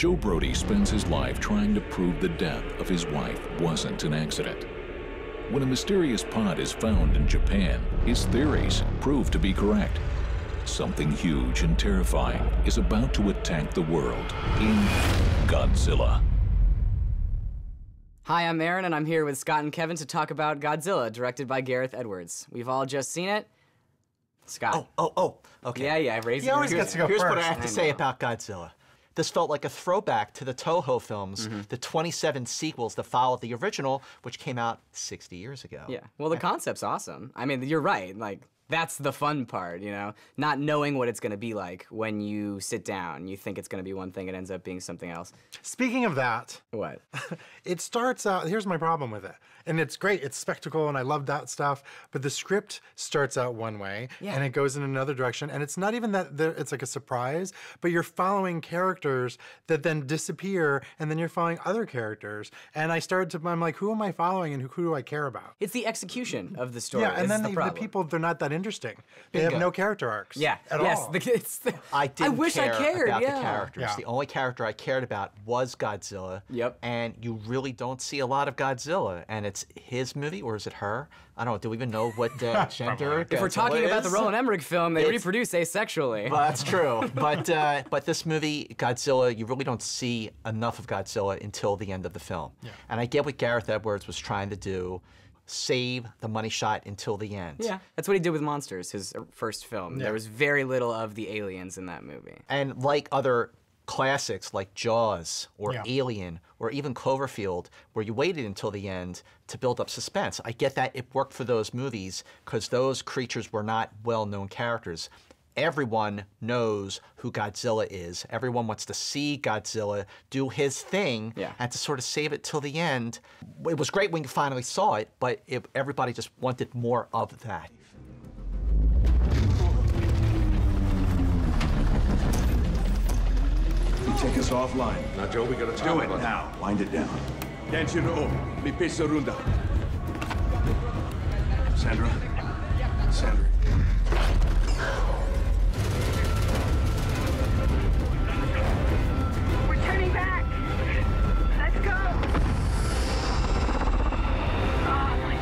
Joe Brody spends his life trying to prove the death of his wife wasn't an accident. When a mysterious pod is found in Japan, his theories prove to be correct. Something huge and terrifying is about to attack the world in Godzilla. Hi, I'm Aaron, and I'm here with Scott and Kevin to talk about Godzilla, directed by Gareth Edwards. We've all just seen it. Scott. Okay. Yeah, raise He always gets to go Here's first. what I have to say about Godzilla. This felt like a throwback to the Toho films, the 27 sequels that followed the original, which came out 60 years ago. Yeah, well, the concept's awesome. I mean, you're right. Like, that's the fun part, you know? Not knowing what it's going to be like when you sit down. You think it's going to be one thing, it ends up being something else. Speaking of that, What? it starts out, here's my problem with it. And it's great, it's spectacle, and I love that stuff, but the script starts out one way, and it goes in another direction, and it's not even that it's like a surprise, but you're following characters that then disappear, and then you're following other characters. And I'm like, who am I following, and who do I care about? It's the execution of the story. Yeah, and then the the people, they're not that interesting. They have no character arcs Yeah, at yes. all. I wish I cared, about yeah. the characters. Yeah. The only character I cared about was Godzilla. Yep. And you really don't see a lot of Godzilla. And it's his movie, or is it her? I don't know. Do we even know what gender If we're talking about the Roland Emmerich film, they reproduce asexually. Well, that's true. But this movie, Godzilla, you really don't see enough of Godzilla until the end of the film. Yeah. And I get what Gareth Edwards was trying to do. Save the money shot until the end. Yeah, that's what he did with Monsters, his first film. There was very little of the aliens in that movie. And like other classics like Jaws or Alien or even Cloverfield, where you waited until the end to build up suspense. I get that it worked for those movies because those creatures were not well-known characters. Everyone knows who Godzilla is. Everyone wants to see Godzilla do his thing, and to sort of save it till the end. It was great when you finally saw it, but everybody just wanted more of that. You take us offline. Now, Joe, we gotta talk Do it about now. Wind it down. Tension mi peso runda. Sandra. Sandra. We're turning back. Let's go. Oh my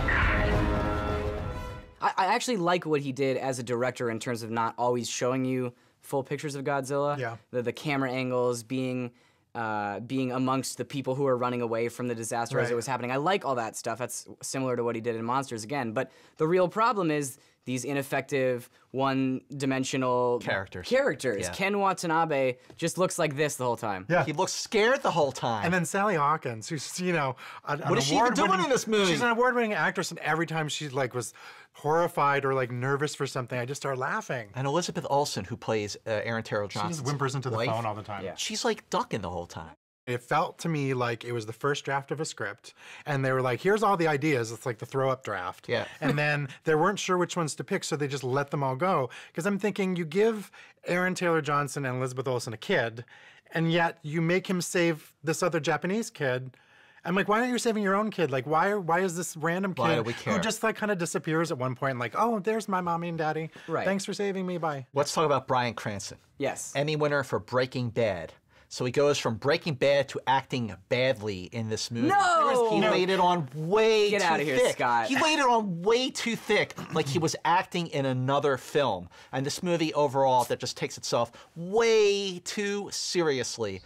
God. I actually like what he did as a director in terms of not always showing you full pictures of Godzilla. Yeah. The camera angles, being amongst the people who are running away from the disaster as it was happening. I like all that stuff. That's similar to what he did in Monsters again. But the real problem is these ineffective, one-dimensional Characters. Yeah. Ken Watanabe just looks like this the whole time. Yeah. He looks scared the whole time. And then Sally Hawkins, who's, you know, What is she even doing in this movie? She's an award-winning actress, and every time she was horrified or nervous for something, I just started laughing. And Elizabeth Olsen, who plays Aaron Terrell Johnson's She just whimpers into the wife, phone all the time. Yeah. she's like ducking the whole time. It felt to me like it was the first draft of a script, and they were like, here's all the ideas. It's like the throw-up draft. Yeah. And then they weren't sure which ones to pick, so they just let them all go. Because I'm thinking, you give Aaron Taylor Johnson and Elizabeth Olsen a kid, and yet you make him save this other Japanese kid. I'm like, why aren't you saving your own kid? Like, why is this random kid Why do we care? who just kind of disappears at one point, like, oh, there's my mommy and daddy. Right. Thanks for saving me, bye. Let's talk about Bryan Cranston. Yes. Emmy winner for Breaking Bad. So he goes from Breaking Bad to acting badly in this movie. No! He laid it on way Get too out of here, thick. Scott. He laid it on way too thick, like he was acting in another film. And this movie overall that just takes itself way too seriously.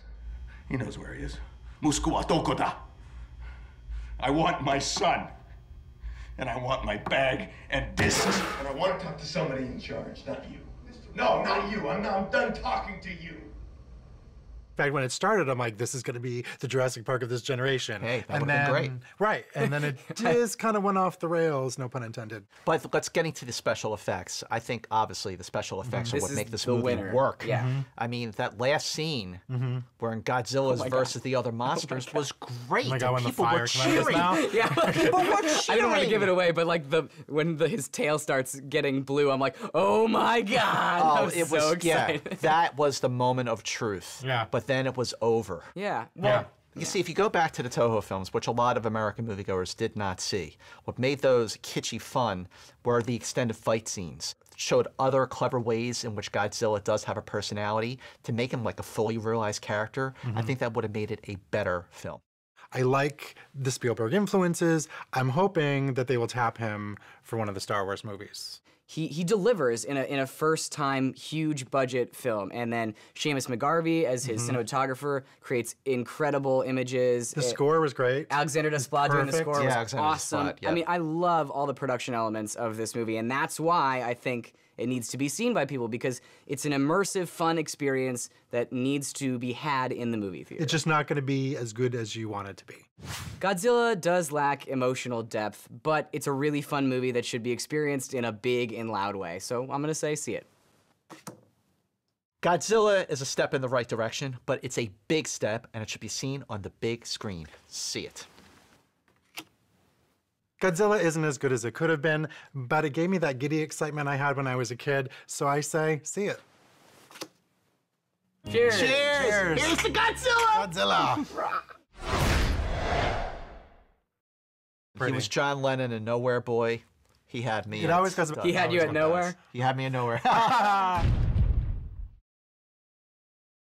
He knows where he is. Musku wa doko da? I want my son. And I want my bag and distance. And I want to talk to somebody in charge, not you. No, not you. I'm done talking to you. In fact, when it started, I'm like, this is going to be the Jurassic Park of this generation. Hey, that and would've been then, great. Right, and then it just kind of went off the rails, no pun intended. But let's get into the special effects. I think, obviously, the special effects are This what is make this the movie winner. work. Yeah. I mean, that last scene where Godzilla's versus the other monsters was great. Oh my God, when and the people fire were came out of his cheering. mouth. Yeah. People were cheering. I didn't want to give it away, but like when his tail starts getting blue, I'm like, oh my God. Oh, I'm so excited. that was the moment of truth. Yeah. But then it was over. Yeah. Well, You see, if you go back to the Toho films, which a lot of American moviegoers did not see, what made those kitschy fun were the extended fight scenes. Showed other clever ways in which Godzilla does have a personality to make him like a fully realized character. I think that would have made it a better film. I like the Spielberg influences. I'm hoping that they will tap him for one of the Star Wars movies. He delivers in a first-time, huge-budget film. And then Seamus McGarvey, as his cinematographer, creates incredible images. The score was great. Alexander Desplat doing the score was awesome. Desplat, yep. I mean, I love all the production elements of this movie, and that's why I think it needs to be seen by people, because it's an immersive, fun experience that needs to be had in the movie theater. It's just not going to be as good as you want it to be. Godzilla does lack emotional depth, but it's a really fun movie that should be experienced in a big and loud way. So I'm going to say see it. Godzilla is a step in the right direction, but it's a big step, and it should be seen on the big screen. See it. Godzilla isn't as good as it could have been, but it gave me that giddy excitement I had when I was a kid, so I say, see it. Cheers! Cheers! Here's the Godzilla! Godzilla! He was John Lennon in Nowhere Boy. He had me. It always goes. He had you at nowhere? He had me in Nowhere.